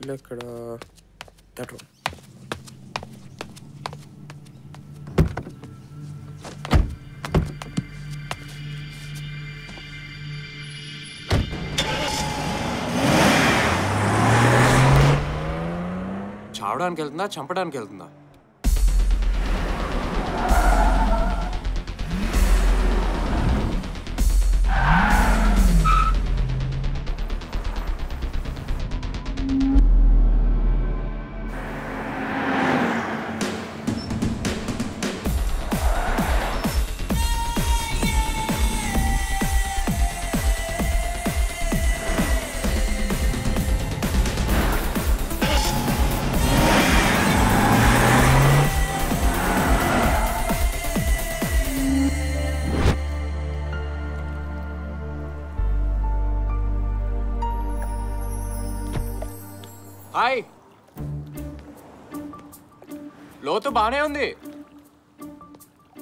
ఇల్లు ఎక్కడ? That room. చావడానికి వెళ్తుందా, చంపడానికి వెళ్తుందా? హాయ్, లోతు బానే ఉంది,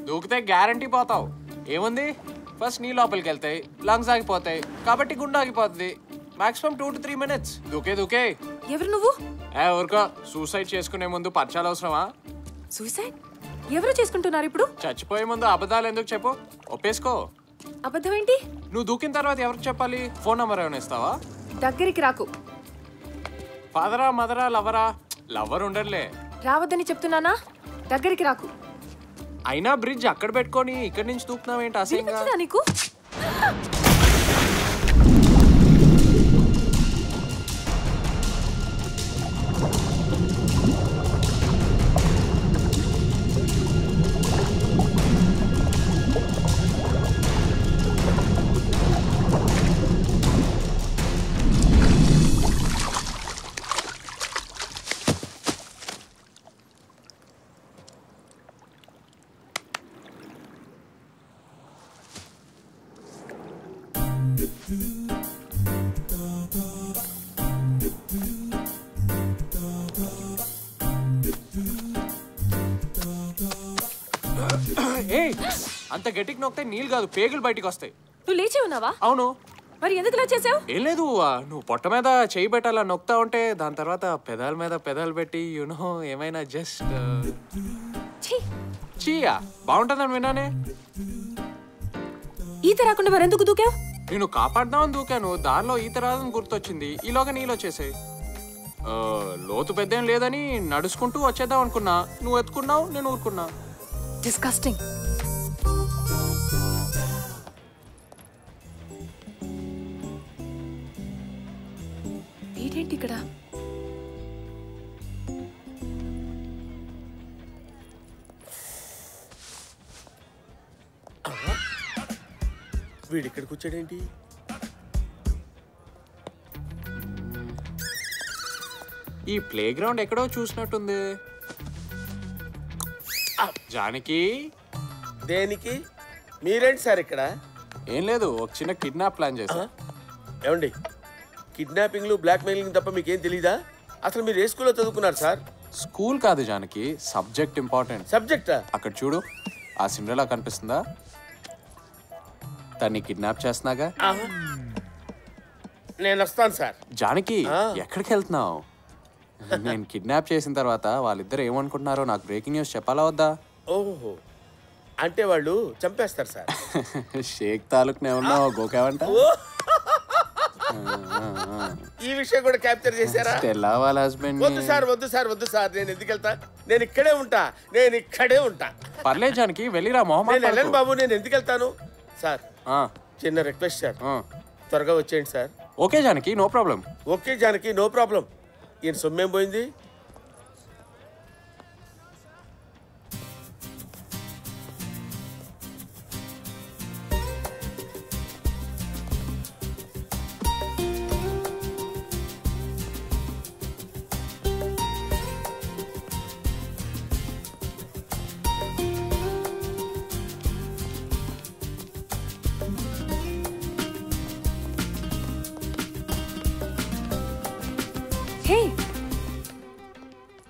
దూకితే గ్యారంటీ పోతావు. ఏముంది, ఫస్ట్ నీ లోపలికి వెళ్తాయి, లంగ్స్ ఆగిపోతాయి, కాబట్టి గుండె ఆగిపోతుంది. Maximum 2 to 3 minutes. దూకే దూకే. ఎవరు నువ్వు? ఊరుకో, సూసైడ్ చేసుకునే ముందు పరిచయాలు అవసరమా? సూసైడ్ ఎవరు చేసుకుంటున్నారు ఇప్పుడు? చచ్చిపోయే ముందు అబద్ధాలు ఎందుకు చెప్పు, ఒప్పేసుకో. అబద్ధం ఏంటి? నువ్వు దూకిన తర్వాత ఎవరికి చెప్పాలి? ఫోన్ నెంబర్ ఏమైనా ఇస్తావా? దగ్గరికి రాకు. ఫాదరా, మదరా, లవరా? లవర్ ఉండర్లే. రావద్దని చెప్తున్నానా? దగ్గరికి రాకు. అయినా బ్రిడ్జ్ అక్కడ పెట్టుకొని ఇక్కడి నుంచి దూకున్నావేంటి అసహ్యంగా? నీకు అంత గట్టికి నొక్కితే నీళ్ళు కాదు, పేగులు బయటికి వస్తాయి. నువ్వు లేచి ఉన్నావా? అవును. మరి ఎందుకు ఇలా చేసావు? ఏం లేదు, నువ్వు పొట్ట మీద చేయి పెట్టాలా నొక్తా ఉంటే దాని తర్వాత పెదాల మీద పెదాలు పెట్టి యూనో ఏమైనా జస్ట్ చీయా బాగుంటుందని విన్నానే. ఈత రాకుండా మరి ఎందుకు దూకావు? నేను కాపాడదామని దూకాను, దారిలో ఈత రాదని గుర్తొచ్చింది, ఈలోగా నీళ్ళు వచ్చేసాయి. లోతు పెద్దేం లేదని నడుచుకుంటూ వచ్చేద్దాం అనుకున్నా, నువ్వు ఎత్తుకున్నావు, నేను ఊరుకున్నా. డిస్కస్టింగ్. ఏంటి ఇక్కడ? వీడిక్కడ కూర్చోడేంటి? ఈ ప్లే గ్రౌండ్ ఎక్కడో చూసినట్టుంది. జానకి. దేనికి? మీరేంటి సార్ ఇక్కడ? ఏం లేదు, ఒక చిన్న కిడ్నాప్ ప్లాన్ చేసా. ఏమండి, కిడ్నాపింగ్లు, బ్లాక్ మెయిలింగ్ తప్ప మీకేం తెలీదా? అసలు మీరు ఏ స్కూల్లో చదువుకున్నారు సార్? స్కూల్ కాదు జానకి, సబ్జెక్ట్ ఇంపార్టెంట్. సబ్జెక్టా? అక్కడ చూడు, ఆ సిండ్రెల్లా కనిపిస్తుందా? తన్ని కిడ్నాప్ చేస్తున్నాగా. నేను వస్తాను సార్. జానకి, ఎక్కడికి వెళ్తున్నావు? నేను కిడ్నాప్ చేసిన తర్వాత వాళ్ళిద్దరు ఏమనుకుంటున్నారో నాకు బ్రేకింగ్ న్యూస్ చెప్పాలా వద్దా? ఓహో, అంటే వాళ్ళు చంపేస్తారు సార్. షేక్ తాలూక్నే ఉన్నావు, గోకావంట. ఈ విషయం కూడా క్యాప్చర్ చేశారా? స్టెల్లా వాళ్ళ హస్బెండ్. వద్దు సార్, వద్దు సార్, వద్దు సార్. నేను ఎందుకు వెళ్తా? నేను ఇక్కడే ఉంటా, నేను ఇక్కడే ఉంటా. పర్లేదు జానకి, వెళ్ళిరా మొహమ్మద్. నేను వెళ్ళను బాబు, నేను ఎందుకు వెళ్తాను సార్? చిన్న రిక్వెస్ట్ సార్, త్వరగా వచ్చేయండి sir. Okay Janaki, no problem. Okay Janaki, no problem. ఈయన సొమ్మేం పోయింది?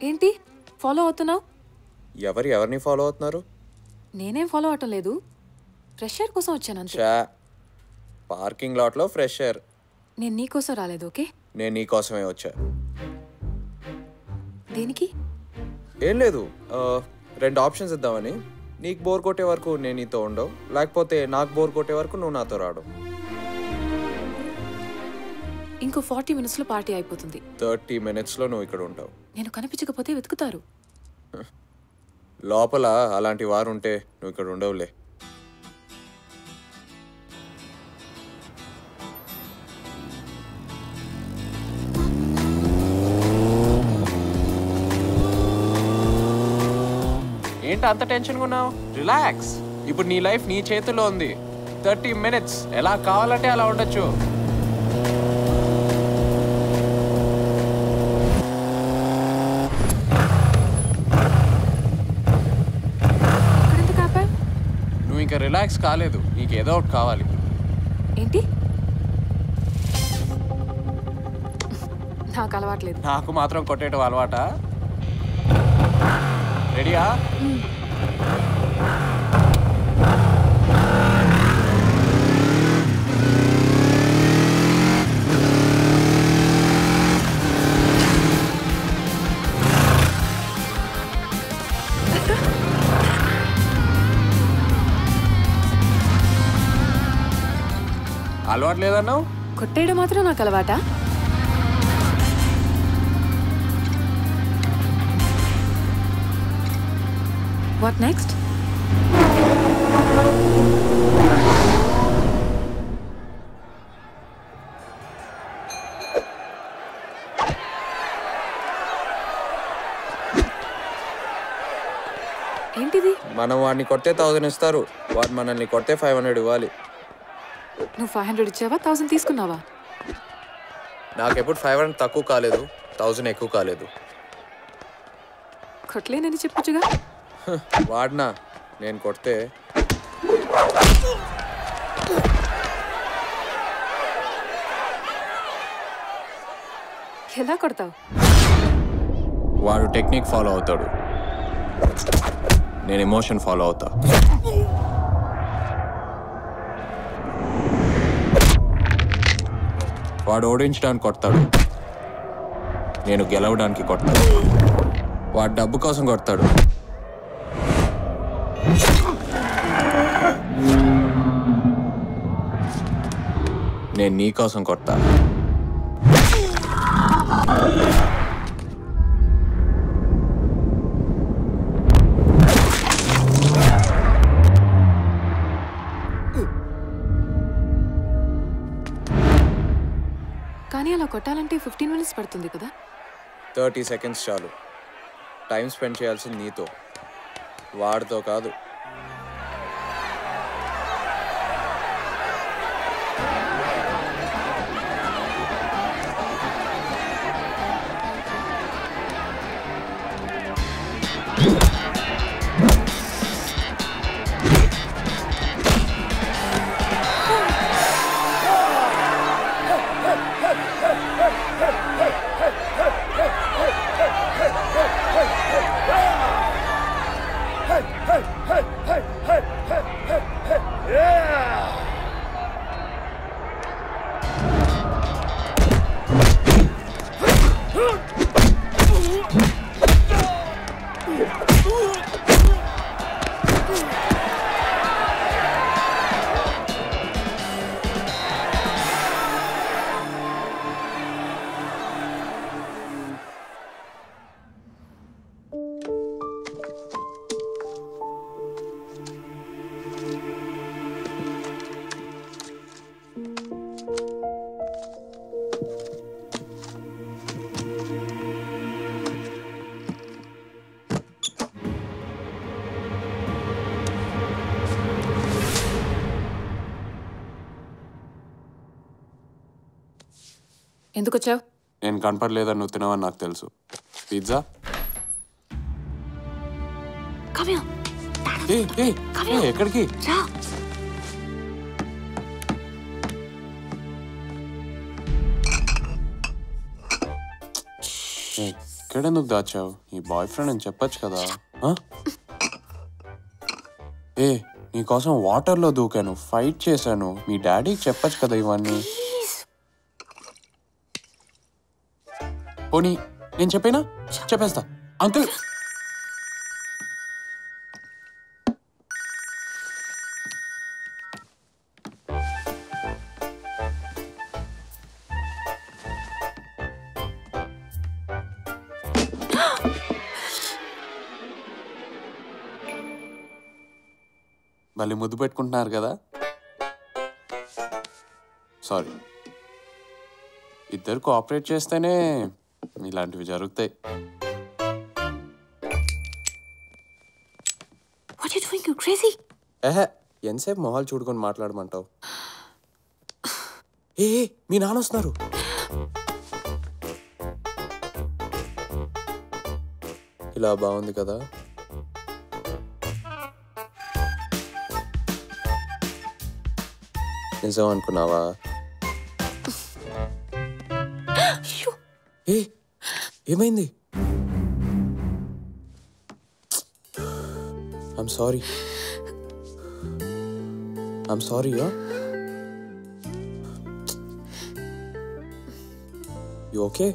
ఏంటి ఫాలో అవుతున్నావు? ఎవరిని ఫాలో అవుతున్నారు? నేనేం ఫాలో అవటం లేదు, ఫ్రెష్ ఎయిర్ కోసం వచ్చాను అంతే. పార్కింగ్ లాట్ లో ఫ్రెష్ ఎయిర్. నేను నీ కోసం రాలేదు. ఓకే, నేను నీ కోసమే వచ్చా. దేనికి? ఏం లేదు, 2 ఆప్షన్స్ ఇద్దామని. నీకు బోర్ కొట్టే వరకు నేను నీతో ఉండవు, లేకపోతే నాకు బోర్ కొట్టే వరకు నువ్వు నాతో రాడు. ఇంకో 40 minutesలో పార్టీ అయిపోతుంది. 30 minutesలో నువ్వు ఇక్కడ ఉంటావు. నేను కనిపించకపోతే వెతుకుతారు. లోపల అలాంటి వారు ఉంటే నువ్వు ఇక్కడ ఉండవులే. ఏంటి అంత టెన్షన్గా ఉన్నావు? రిలాక్స్. ఇప్పుడు నీ లైఫ్ నీ చేతిలో ఉంది. 30 minutes ఎలా కావాలంటే అలా ఉండొచ్చు. నువ్వు ఇంకా రిలాక్స్ కాలేదు, నీకు ఏదో ఒకటి కావాలి. ఏంటి? నాకు అలవాట్లేదు. నాకు మాత్రం కొట్టేయటం అలవాటా? రెడీయా? అలవాటు లేదన్నావు? కొట్టేయడం మాత్రం నాకు అలవాటా? What next? ఏంటిది? మనం వాడిని కొడితే 1000 ఇస్తారు, వాడు మనల్ని కొడితే 500 ఇవ్వాలి. నువ్వు 500 ఇచ్చావా, 1000 తీసుకున్నావా? నాకెప్పుడు 500 తక్కువ కాలేదు, 1000 ఎక్కువ కాలేదు. కొట్టలేనని చెప్పొచ్చుగా. వాడినా నేను కొడితే ఎలా కొడతావు? వాడు టెక్నిక్ ఫాలో అవుతాడు, నేను ఎమోషన్ ఫాలో అవుతా. వాడు ఓడించడానికి కొడతాడు, నేను గెలవడానికి కొడతాను. వాడు డబ్బు కోసం కొడతాడు, నేను నీ కోసం కొడతా. కానీ అలా కొట్టాలంటే 15 minutes పడుతుంది కదా? 30 seconds చాలు. టైం స్పెండ్ చేయాల్సింది నీతో, వాడితో కాదు. ఎందుకు వచ్చావు? నేను కనపడలేదని నువ్వు తినవని నాకు తెలుసు. పిజ్జా? ఎక్కడికి? ఎక్కడెందుకు దాచావు? నీ బాయ్ ఫ్రెండ్ అని చెప్పచ్చు కదా. నీకోసం వాటర్లో దూకాను, ఫైట్ చేశాను, మీ డాడీకి చెప్పచ్చు కదా ఇవన్నీ. పోనీ నేను చెప్పేనా చెప్పేస్తా అంకుల్. మళ్ళీ ముద్దు పెట్టుకుంటున్నారు కదా, సారీ. ఇద్దరు కోఆపరేట్ చేస్తేనే ఇలాంటివి జరుగుతాయి. What are you doing? You crazy? ఎంతసేపు మొహాలు చూడుకొని మాట్లాడమంటావు? ఏ మీ నాన్న వస్తున్నారు. ఇలా బాగుంది కదా. నిజం అనుకున్నావా? ఏ ఏమైంది? I'm sorry. I'm sorry. You okay?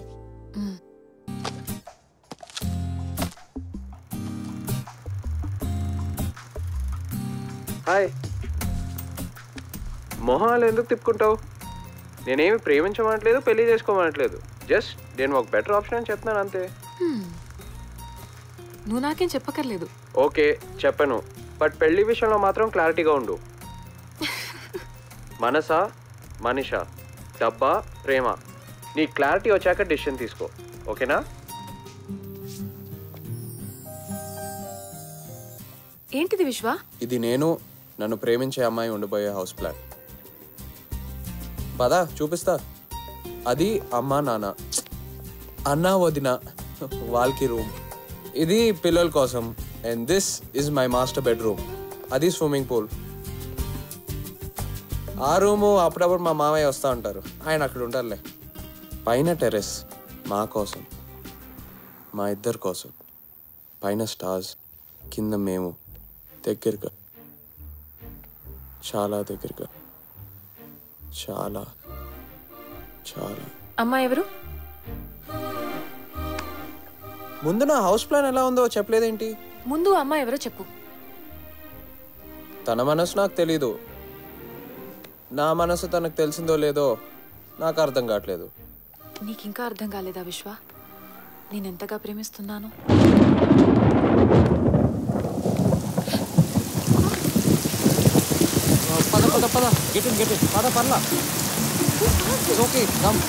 Hi. మొహాలు ఎందుకు తిప్పుకుంటావు? నేనేమి ప్రేమించమనట్లేదు, పెళ్లి చేసుకోమనట్లేదు. జస్ట్ నేను ఒక బెటర్ ఆప్షన్ అని చెప్తున్నాను అంతే. నువ్వు నాకేం చెప్పక్కర్లేదు. ఓకే చెప్పను, బట్ పెళ్లి విషయంలో మాత్రం క్లారిటీగా ఉండు. మనసా మనిషా, డబ్బా ప్రేమ, నీ క్లారిటీ వచ్చాక డిసిషన్ తీసుకో. ఓకేనా? ఏంటిది విశ్వ? ఇది నేను నన్ను ప్రేమించే అమ్మాయి ఉండబోయే హౌస్ ప్లాన్. పదా చూపిస్తా. అది అమ్మా నాన్న, అన్న వదిన, వాళ్ళకి రూమ్. ఇది పిల్లల కోసం. And this is my master bedroom. అది స్విమ్మింగ్ పూల్. ఆ రూము అప్పుడప్పుడు మా మామయ్య వస్తూ ఉంటారు, ఆయన అక్కడ ఉంటారులే. పైన టెర్రస్ మా కోసం, మా ఇద్దరి కోసం. పైన స్టార్స్, కింద మేము, దగ్గరగా, చాలా దగ్గరగా, చాలా చాలా. అమ్మా ఎవరు? ముందు నా హౌస్ ప్లాన్ ఎలా ఉందో చెప్పలేదేంటి? ముందు అమ్మ ఎవరో చెప్పు. తన మనసు నాకు తెలీదు, నా మనసు తనకు తెలిసిందో లేదో నాకు అర్థం కావట్లేదు. నీకింకా అర్థం కాలేదా విశ్వ నేనెంతగా ప్రేమిస్తున్నాను? పద పద పద, గెట్ ఇన్ పద పర్లా. Okay come.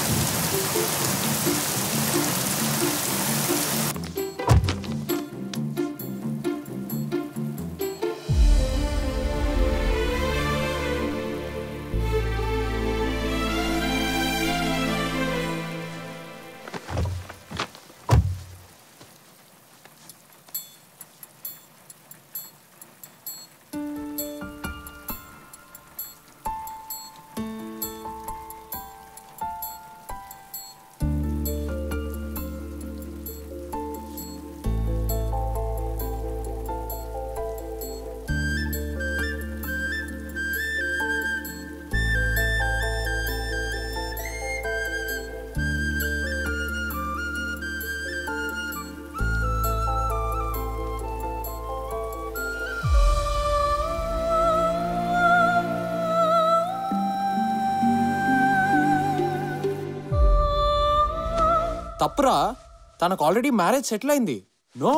తప్పురా, తనకు ఆల్రెడీ మ్యారేజ్ సెటిల్ అయింది. నో,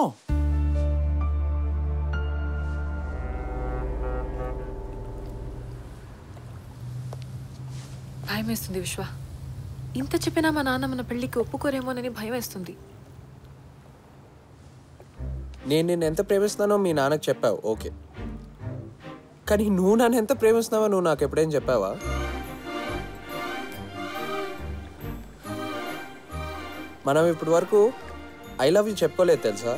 భయం వేస్తుంది విశ్వ. ఇంత చెప్పినా మా నాన్న మన పెళ్లికి ఒప్పుకోరేమోనని భయం వేస్తుంది. నేను నిన్ను ఎంత ప్రేమిస్తున్నానో మీ నాన్నకు చెప్పావు, ఓకే. కానీ నువ్వు నన్ను ఎంత ప్రేమిస్తున్నావో నువ్వు నాకు ఎప్పుడేం చెప్పావా? మనం ఇప్పటి వరకు ఐ లవ్ యూ చెప్పుకోలేదు తెలుసా.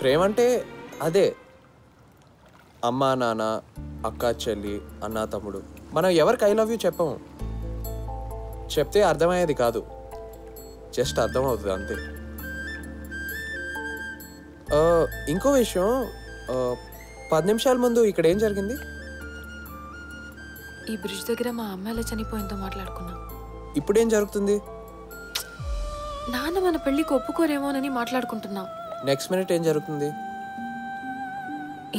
ప్రేమ అంటే అదే, అమ్మా నాన్న, అక్క చెల్లి, అన్న తమ్ముడు. మనం ఎవరికి ఐ లవ్ యూ చెప్పము. చెప్తే అర్థమయ్యేది కాదు, జస్ట్ అర్థమవుతుంది అంతే. ఇంకో విషయం, 10 నిమిషాల ముందు ఇక్కడ ఏం జరిగింది? ఈ బ్రిడ్జ్ దగ్గర మా అమ్మ ఎలా చనిపోయిందో మాట్లాడుకున్నాం. ఇప్పుడేం జరుగుతుంది? నాన్న మన పెళ్లికి ఒప్పుకోరేమోనని మాట్లాడుకుంటున్నాం. నెక్స్ట్ మినిట్ ఏం జరుగుతుంది?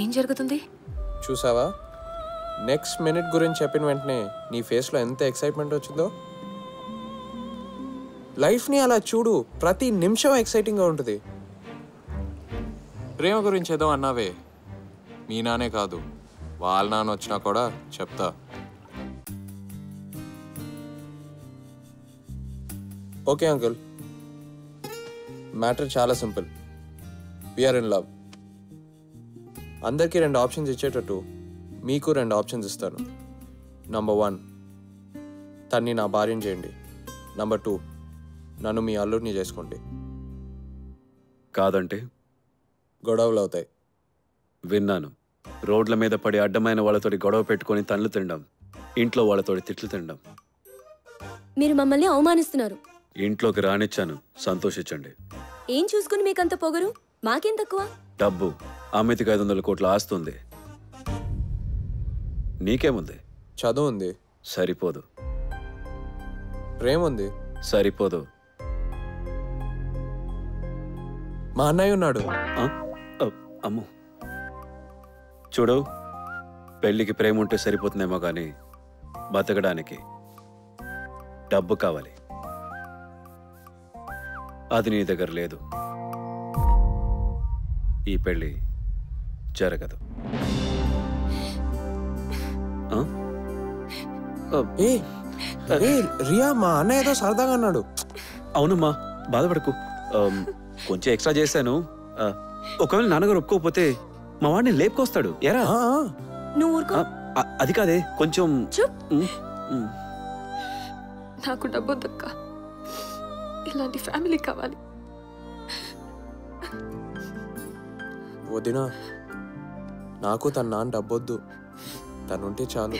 ఏం జరుగుతుంది? చూసావా, నెక్స్ట్ మినిట్ గురించి చెప్పిన వెంటనే నీ ఫేస్లో ఎంత ఎక్సైట్మెంట్ వచ్చిందో. లైఫ్ని అలా చూడు, ప్రతి నిమిషం ఎక్సైటింగ్గా ఉంటుంది. ప్రేమ గురించి ఏదో అన్నావే, మీ నానే కాదు వాళ్ళ నాన్న వచ్చినా కూడా చెప్తా. ఓకే అంకుల్, మ్యాటర్ చాలా సింపుల్. We're in love. అందరికీ 2 ఆప్షన్స్ ఇచ్చేటట్టు మీకు 2 ఆప్షన్స్ ఇస్తాను. నంబర్ 1, తన్ని నా భార్యను చేయండి. నంబర్ 2, నన్ను మీ అల్లుడిని చేసుకోండి. కాదంటే గొడవలు అవుతాయి. విన్నాను. రోడ్ల మీద పడి అడ్డమైన వాళ్ళతోటి గొడవ పెట్టుకొని తన్నులు తినడం, ఇంట్లో వాళ్ళతోటి తిట్లు తినడం. మీరు మమ్మల్ని అవమానిస్తున్నారు. ఇంట్లోకి రానిచ్చాను, సంతోషించండి. ఏం చూసుకుని మీకంత పొగరు? మాకేం తక్కువ? డబ్బు, అమితికి 500 కోట్ల ఆస్తుంది. నీకేముంది? చదువు ఉంది, సరిపోదు. ప్రేమ ఉంది, సరిపోదు. మా అన్నయ్య ఉన్నాడు. అమ్మో, చూడు, పెళ్ళికి ప్రేమ ఉంటే సరిపోతుందేమో కానీ బతకడానికి డబ్బు కావాలి. అది నీ దగ్గర లేదు. ఈ పెళ్ళి జరగదు. ఏ రియా, మా అన్నయ్య ఏదో సరదాగా అన్నాడు. అవునమ్మా, బాధపడకు. కొంచెం ఎక్స్ట్రా చేశాను. ఒకవేళ నాన్నగారు ఒప్పుకోకపోతే మా వాడిని లేపుకొస్తాడు. ఎరా, నువ్వు ఊరుకో. అది కాదే, కొంచెం నాకు డబ్బు దక్క, ఇలాంటి ఫ్యామిలీ కావాలి. వదినా, నాకు తన నాన్న డబ్బొద్దు, తనుంటే చాలు.